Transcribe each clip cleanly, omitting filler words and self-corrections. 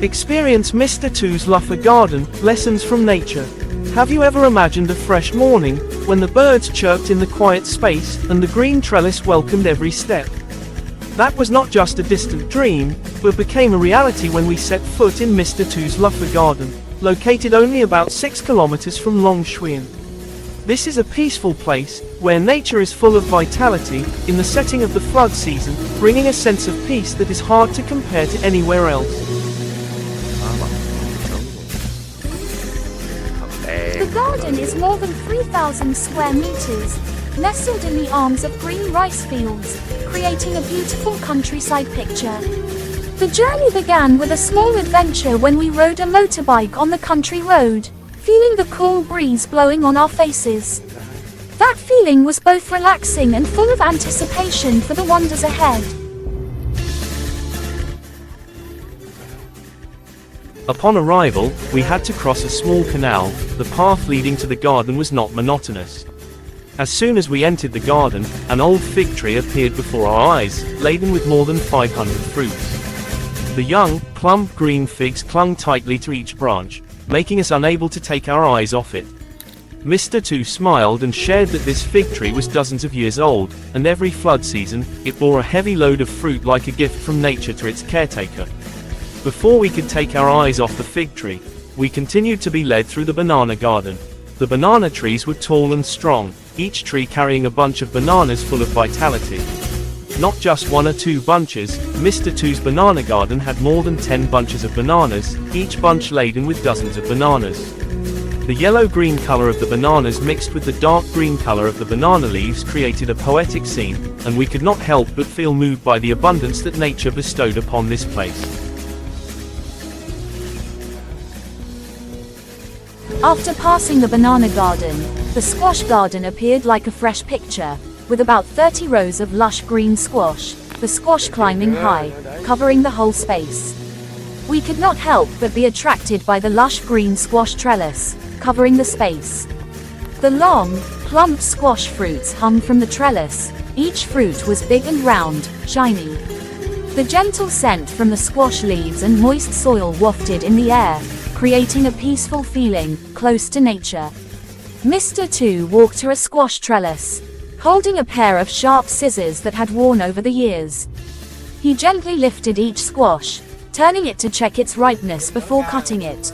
Experience Mr. Tu's Luffa garden, lessons from nature. Have you ever imagined a fresh morning, when the birds chirped in the quiet space, and the green trellis welcomed every step? That was not just a distant dream, but became a reality when we set foot in Mr. Tu's Luffa garden, located only about 6 kilometers from Long Xuyen. This is a peaceful place, where nature is full of vitality, in the setting of the flood season, bringing a sense of peace that is hard to compare to anywhere else. The garden is more than 3,000 square meters, nestled in the arms of green rice fields, creating a beautiful countryside picture. The journey began with a small adventure when we rode a motorbike on the country road, feeling the cool breeze blowing on our faces. That feeling was both relaxing and full of anticipation for the wonders ahead. Upon arrival, we had to cross a small canal. The path leading to the garden was not monotonous. As soon as we entered the garden, an old fig tree appeared before our eyes, laden with more than 500 fruits. The young, plump green figs clung tightly to each branch, making us unable to take our eyes off it. Mr. Tu smiled and shared that this fig tree was dozens of years old, and every flood season, it bore a heavy load of fruit like a gift from nature to its caretaker. Before we could take our eyes off the fig tree, we continued to be led through the banana garden. The banana trees were tall and strong, each tree carrying a bunch of bananas full of vitality. Not just one or two bunches, Mr. Tu's banana garden had more than 10 bunches of bananas, each bunch laden with dozens of bananas. The yellow-green color of the bananas mixed with the dark green color of the banana leaves created a poetic scene, and we could not help but feel moved by the abundance that nature bestowed upon this place. After passing the banana garden, the squash garden appeared like a fresh picture, with about 30 rows of lush green squash, the squash climbing high, covering the whole space. We could not help but be attracted by the lush green squash trellis, covering the space. The long, plump squash fruits hung from the trellis, each fruit was big and round, shiny. The gentle scent from the squash leaves and moist soil wafted in the air, creating a peaceful feeling, close to nature. Mr. Tu walked to a squash trellis, holding a pair of sharp scissors that had worn over the years. He gently lifted each squash, turning it to check its ripeness before cutting it.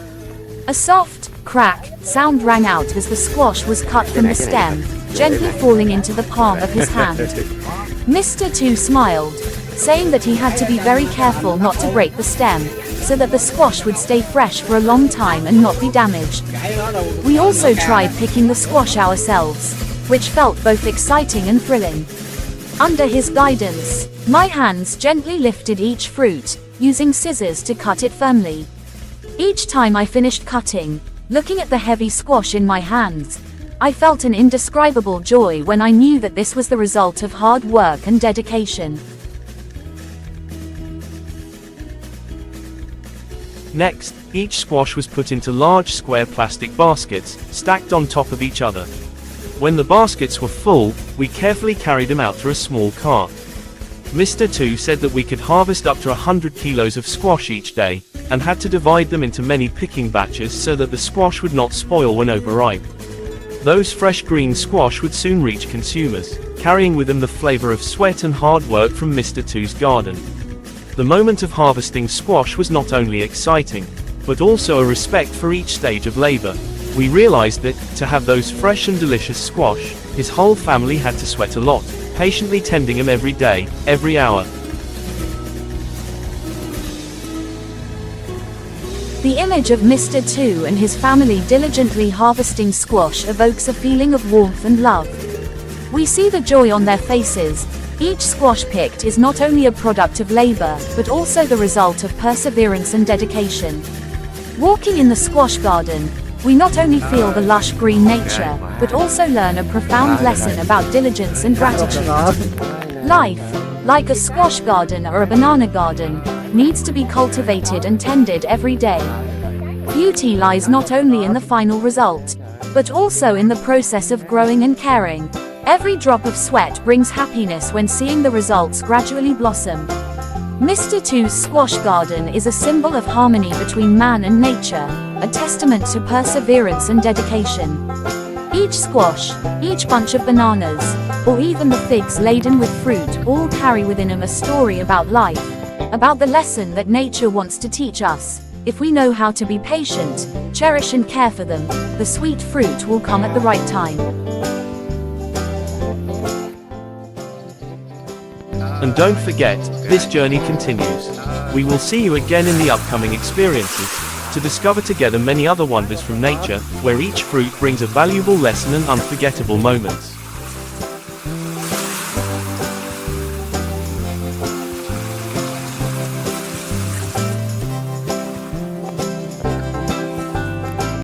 A soft, crack sound rang out as the squash was cut from the stem, gently falling into the palm of his hand. Mr. Tu smiled, saying that he had to be very careful not to break the stem, so that the squash would stay fresh for a long time and not be damaged. We also tried picking the squash ourselves, which felt both exciting and thrilling. Under his guidance, my hands gently lifted each fruit, using scissors to cut it firmly. Each time I finished cutting, looking at the heavy squash in my hands, I felt an indescribable joy when I knew that this was the result of hard work and dedication. Next, each squash was put into large square plastic baskets, stacked on top of each other. When the baskets were full, we carefully carried them out through a small cart. Mr. Tu said that we could harvest up to 100 kilos of squash each day, and had to divide them into many picking batches so that the squash would not spoil when overripe. Those fresh green squash would soon reach consumers, carrying with them the flavor of sweat and hard work from Mr. Tu's garden. The moment of harvesting squash was not only exciting, but also a respect for each stage of labor. We realized that, to have those fresh and delicious squash, his whole family had to sweat a lot, patiently tending them every day, every hour. The image of Mr. Tu and his family diligently harvesting squash evokes a feeling of warmth and love. We see the joy on their faces. Each squash picked is not only a product of labor, but also the result of perseverance and dedication. Walking in the squash garden, we not only feel the lush green nature, but also learn a profound lesson about diligence and gratitude. Life, like a squash garden or a banana garden, needs to be cultivated and tended every day. Beauty lies not only in the final result, but also in the process of growing and caring. Every drop of sweat brings happiness when seeing the results gradually blossom. Mr. Tu's squash garden is a symbol of harmony between man and nature, a testament to perseverance and dedication. Each squash, each bunch of bananas, or even the figs laden with fruit all carry within them a story about life, about the lesson that nature wants to teach us. If we know how to be patient, cherish and care for them, the sweet fruit will come at the right time. And don't forget, this journey continues. We will see you again in the upcoming experiences, to discover together many other wonders from nature, where each fruit brings a valuable lesson and unforgettable moments.